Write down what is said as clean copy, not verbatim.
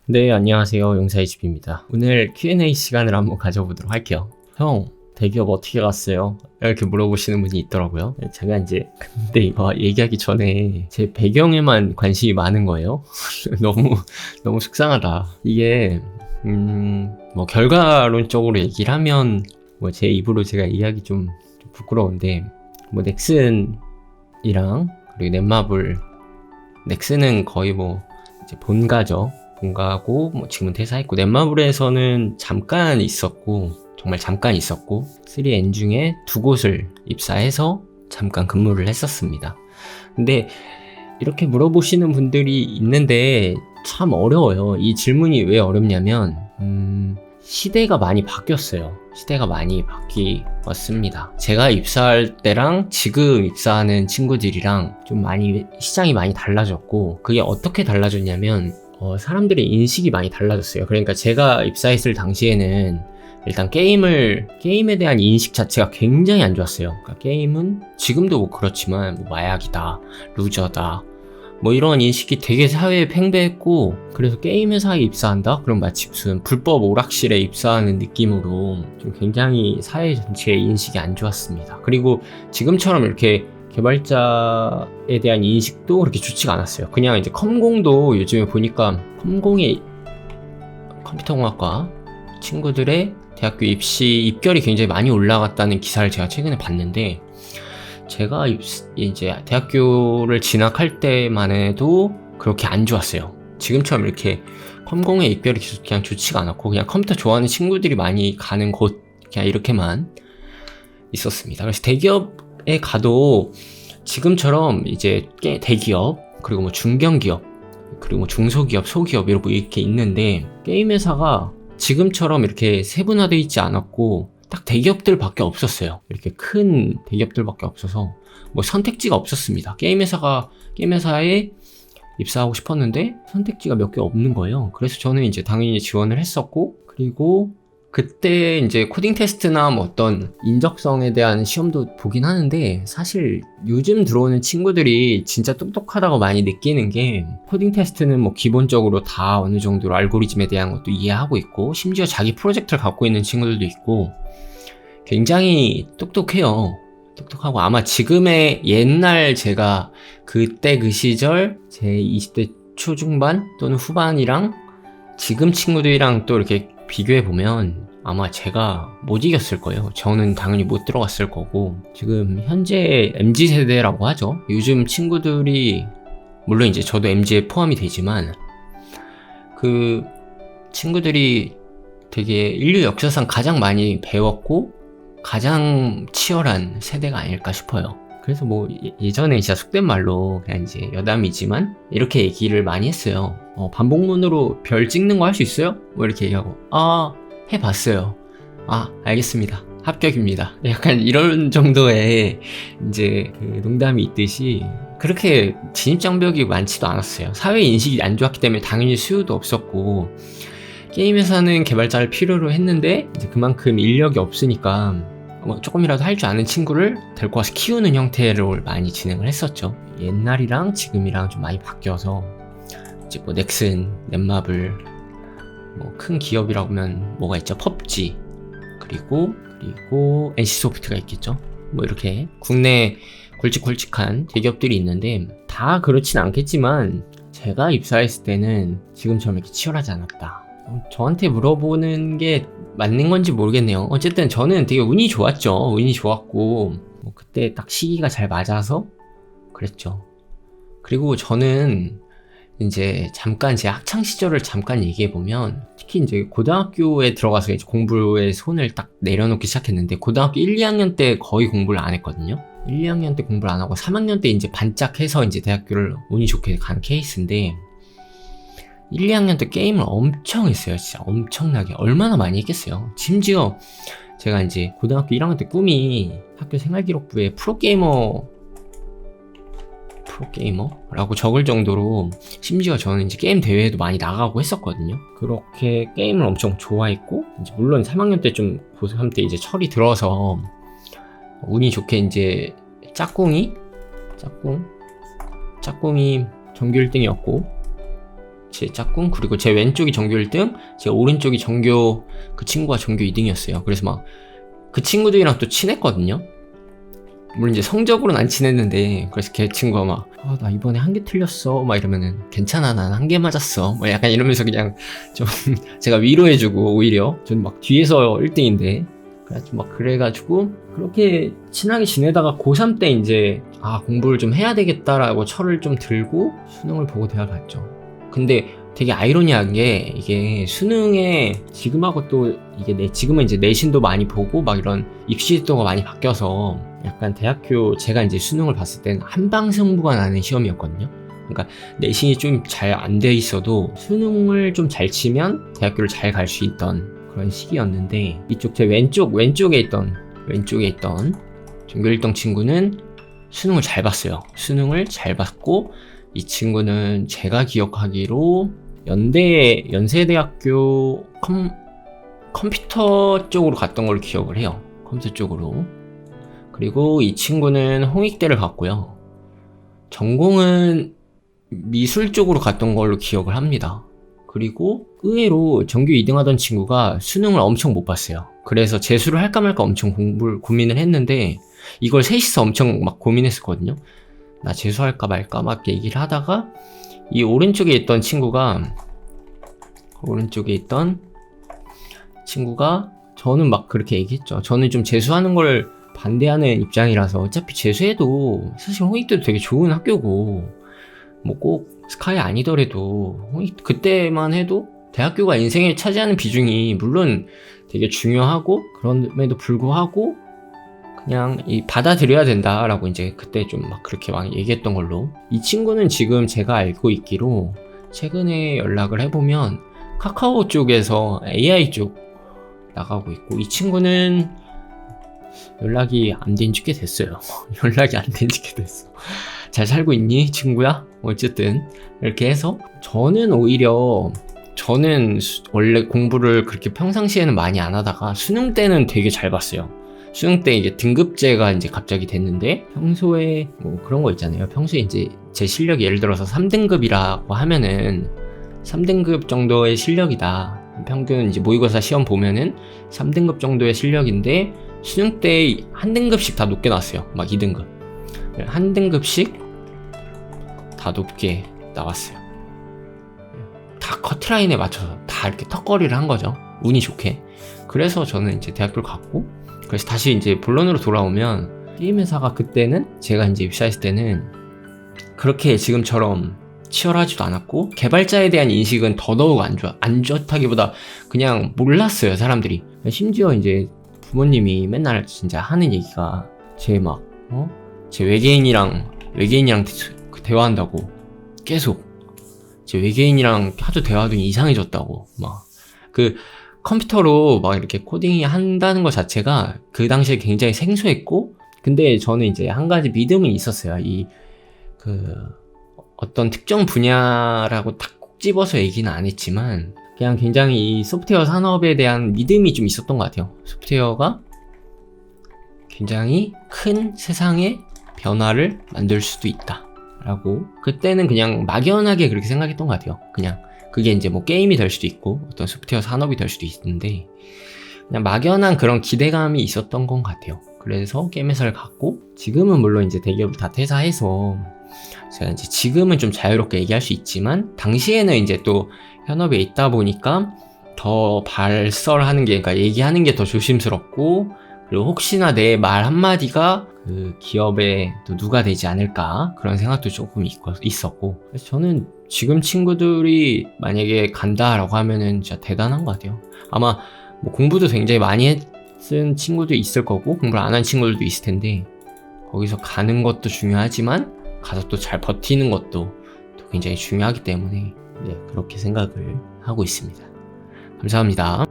네, 안녕하세요. 용사의 집입니다. 오늘 Q&A 시간을 한번 가져보도록 할게요. 형, 대기업 어떻게 갔어요? 이렇게 물어보시는 분이 있더라고요. 제가 이제 근데 이거 얘기하기 전에 제 배경에만 관심이 많은 거예요. 너무 속상하다. 이게 뭐 결과론적으로 얘기를 하면 뭐 제 입으로 제가 얘기하기 좀 부끄러운데 뭐 넥슨이랑 그리고 넷마블, 넥슨은 거의 뭐 이제 본가죠. 본가고 뭐 지금은 퇴사했고, 넷마블에서는 잠깐 있었고, 정말 잠깐 있었고 3N 중에 2곳을 입사해서 잠깐 근무를 했었습니다. 근데 이렇게 물어보시는 분들이 있는데 참 어려워요. 이 질문이 왜 어렵냐면 시대가 많이 바뀌었어요. 시대가 많이 바뀌었습니다. 제가 입사할 때랑 지금 입사하는 친구들이랑 좀 많이 시장이 많이 달라졌고, 그게 어떻게 달라졌냐면 사람들의 인식이 많이 달라졌어요. 그러니까 제가 입사했을 당시에는 일단 게임에 대한 인식 자체가 굉장히 안 좋았어요. 그러니까 게임은 지금도 뭐 그렇지만 뭐 마약이다, 루저다, 뭐 이런 인식이 되게 사회에 팽배했고, 그래서 게임 회사에 입사한다? 그럼 마치 무슨 불법 오락실에 입사하는 느낌으로 좀 굉장히 사회 전체의 인식이 안 좋았습니다. 그리고 지금처럼 이렇게 개발자에 대한 인식도 그렇게 좋지가 않았어요. 그냥 이제 컴공도 요즘에 보니까 컴공의 컴퓨터공학과 친구들의 대학교 입결이 굉장히 많이 올라갔다는 기사를 제가 최근에 봤는데, 제가 이제 대학교를 진학할 때만 해도 그렇게 안 좋았어요. 지금처럼 이렇게 컴공의 입결이 그냥 좋지가 않았고, 그냥 컴퓨터 좋아하는 친구들이 많이 가는 곳, 그냥 이렇게만 있었습니다. 그래서 대기업에 가도 지금처럼 이제 대기업, 그리고 뭐 중견기업, 그리고 뭐 중소기업, 소기업 이렇게 있는데, 게임 회사가 지금처럼 이렇게 세분화되어 있지 않았고 딱 대기업들밖에 없었어요. 이렇게 큰 대기업들밖에 없어서 뭐 선택지가 없었습니다. 게임 회사에 입사하고 싶었는데 선택지가 몇 개 없는 거예요. 그래서 저는 이제 당연히 지원을 했었고, 그리고 그때 이제 코딩 테스트나 뭐 어떤 인적성에 대한 시험도 보긴 하는데, 사실 요즘 들어오는 친구들이 진짜 똑똑하다고 많이 느끼는 게, 코딩 테스트는 뭐 기본적으로 다 어느 정도로 알고리즘에 대한 것도 이해하고 있고, 심지어 자기 프로젝트를 갖고 있는 친구들도 있고 굉장히 똑똑해요. 똑똑하고, 아마 지금의 옛날 제가 그때 그 시절 제 20대 초중반 또는 후반이랑 지금 친구들이랑 또 이렇게 비교해보면 아마 제가 못 이겼을 거예요. 저는 당연히 못 들어갔을 거고, 지금 현재 MZ세대라고 하죠. 요즘 친구들이, 물론 이제 저도 MZ에 포함이 되지만, 그 친구들이 되게 인류 역사상 가장 많이 배웠고 가장 치열한 세대가 아닐까 싶어요. 그래서 뭐 예전에 진짜 속된 말로 그냥 이제 여담이지만 이렇게 얘기를 많이 했어요. 반복문으로 별 찍는 거 할 수 있어요? 뭐 이렇게 얘기하고, 해봤어요. 알겠습니다. 합격입니다. 약간 이런 정도의 이제 그 농담이 있듯이, 그렇게 진입장벽이 많지도 않았어요. 사회 인식이 안 좋았기 때문에 당연히 수요도 없었고, 게임 회사는 개발자를 필요로 했는데 이제 그만큼 인력이 없으니까 뭐 조금이라도 할 줄 아는 친구를 데리고 와서 키우는 형태로 많이 진행을 했었죠. 옛날이랑 지금이랑 좀 많이 바뀌어서 이제 뭐 넥슨, 넷마블, 뭐 큰 기업이라고 하면 뭐가 있죠? 펍지, 그리고 NC소프트가 있겠죠. 뭐 이렇게 국내 굵직굵직한 대기업들이 있는데, 다 그렇진 않겠지만 제가 입사했을 때는 지금처럼 이렇게 치열하지 않았다. 저한테 물어보는 게 맞는 건지 모르겠네요. 어쨌든 저는 되게 운이 좋았죠. 운이 좋았고, 뭐 그때 딱 시기가 잘 맞아서 그랬죠. 그리고 저는 이제 잠깐 제 학창 시절을 잠깐 얘기해 보면, 특히 이제 고등학교에 들어가서 이제 공부에 손을 딱 내려놓기 시작했는데, 고등학교 1, 2학년 때 거의 공부를 안 했거든요. 1, 2학년 때 공부를 안 하고 3학년 때 이제 반짝해서 이제 대학교를 운이 좋게 간 케이스인데, 1, 2학년 때 게임을 엄청 했어요. 진짜 엄청나게. 얼마나 많이 했겠어요. 심지어 제가 이제 고등학교 1학년 때 꿈이 학교 생활기록부에 프로게이머라고 적을 정도로, 심지어 저는 이제 게임 대회에도 많이 나가고 했었거든요. 그렇게 게임을 엄청 좋아했고, 이제 물론 3학년 때 좀 고3 때 이제 철이 들어서 운이 좋게 이제 짝꿍이 전교 1등이었고, 제 짝꿍, 그리고 제 왼쪽이 전교 1등, 제 오른쪽이 전교, 그 친구가 전교 2등이었어요. 그래서 막 그 친구들이랑 또 친했거든요. 물론 이제 성적으로는 안 친했는데, 그래서 걔 친구가 막 나 이번에 한 개 틀렸어 막 이러면은 괜찮아 난 한 개 맞았어 뭐 약간 이러면서 그냥 좀 제가 위로해주고, 오히려 전 막 뒤에서 1등인데 그래가지고 막 그래가지고 그렇게 친하게 지내다가 고3 때 이제 공부를 좀 해야 되겠다라고 철을 좀 들고 수능을 보고 대학 갔죠. 근데 되게 아이러니한 게, 이게 수능에 지금하고 또 이게 지금은 이제 내신도 많이 보고 막 이런 입시 제도가 많이 바뀌어서 약간 대학교, 제가 이제 수능을 봤을 때는 한방 승부가 나는 시험이었거든요. 그러니까 내신이 좀 잘 안 돼 있어도 수능을 좀 잘 치면 대학교를 잘 갈 수 있던 그런 시기였는데, 이쪽 제 왼쪽에 있던 전교 1등 친구는 수능을 잘 봤어요. 수능을 잘 봤고, 이 친구는 제가 기억하기로 연세대학교 컴퓨터 쪽으로 갔던 걸로 기억을 해요. 컴퓨터 쪽으로. 그리고 이 친구는 홍익대를 갔고요. 전공은 미술 쪽으로 갔던 걸로 기억을 합니다. 그리고 의외로 전교 2등 하던 친구가 수능을 엄청 못 봤어요. 그래서 재수를 할까 말까 엄청 고민을 했는데, 이걸 셋이서 엄청 막 고민했었거든요. 나 재수할까 말까 막 얘기를 하다가, 이 오른쪽에 있던 친구가 저는 막 그렇게 얘기했죠. 저는 좀 재수하는 걸 반대하는 입장이라서, 어차피 재수해도 사실 홍익대도 되게 좋은 학교고, 뭐 꼭 스카이 아니더라도 그때만 해도 대학교가 인생에 차지하는 비중이 물론 되게 중요하고, 그럼에도 불구하고 그냥 받아들여야 된다라고 이제 그때 좀 막 그렇게 막 얘기했던 걸로. 이 친구는 지금 제가 알고 있기로 최근에 연락을 해보면 카카오 쪽에서 AI 쪽 나가고 있고, 이 친구는 연락이 안 된 지 꽤 됐어요. 잘 살고 있니 친구야? 어쨌든 이렇게 해서 저는 원래 공부를 그렇게 평상시에는 많이 안 하다가 수능 때는 되게 잘 봤어요. 수능 때 이게 등급제가 이제 갑자기 됐는데, 평소에 뭐 그런 거 있잖아요. 평소에 이제 제 실력이 예를 들어서 3등급이라고 하면은 3등급 정도의 실력이다. 평균 이제 모의고사 시험 보면은 3등급 정도의 실력인데, 수능 때 한 등급씩 다 높게 나왔어요. 막 2등급. 한 등급씩 다 높게 나왔어요. 다 커트라인에 맞춰서 다 이렇게 턱걸이를 한 거죠. 운이 좋게. 그래서 저는 이제 대학교를 갔고, 그래서 다시 이제 본론으로 돌아오면, 게임 회사가 그때는 제가 이제 입사했을 때는 그렇게 지금처럼 치열하지도 않았고, 개발자에 대한 인식은 더더욱 안 좋다기보다 그냥 몰랐어요, 사람들이. 심지어 이제 부모님이 맨날 진짜 하는 얘기가, 제 외계인이랑 대화한다고, 계속 제 외계인이랑 하도 대화하더니 이상해졌다고, 컴퓨터로 막 이렇게 코딩이 한다는 것 자체가 그 당시에 굉장히 생소했고, 근데 저는 이제 한 가지 믿음이 있었어요. 어떤 특정 분야라고 딱 꼭 집어서 얘기는 안 했지만, 그냥 굉장히 이 소프트웨어 산업에 대한 믿음이 좀 있었던 것 같아요. 소프트웨어가 굉장히 큰 세상의 변화를 만들 수도 있다 라고, 그때는 그냥 막연하게 그렇게 생각했던 것 같아요. 그냥 그게 이제 뭐 게임이 될 수도 있고 어떤 소프트웨어 산업이 될 수도 있는데, 그냥 막연한 그런 기대감이 있었던 것 같아요. 그래서 게임 회사를 갔고, 지금은 물론 이제 대기업을 다 퇴사해서 제가 이제 지금은 좀 자유롭게 얘기할 수 있지만, 당시에는 이제 또 현업에 있다 보니까 더 발설하는 게, 그러니까 얘기하는 게 더 조심스럽고, 그리고 혹시나 내 말 한마디가 그 기업에 또 누가 되지 않을까, 그런 생각도 조금 있었고. 그래서 저는 지금 친구들이 만약에 간다라고 하면은 진짜 대단한 것 같아요. 아마 뭐 공부도 굉장히 많이 쓴 친구도 있을 거고, 공부를 안 한 친구들도 있을 텐데, 거기서 가는 것도 중요하지만 가서 또 잘 버티는 것도 또 굉장히 중요하기 때문에, 그렇게 생각을 하고 있습니다. 감사합니다.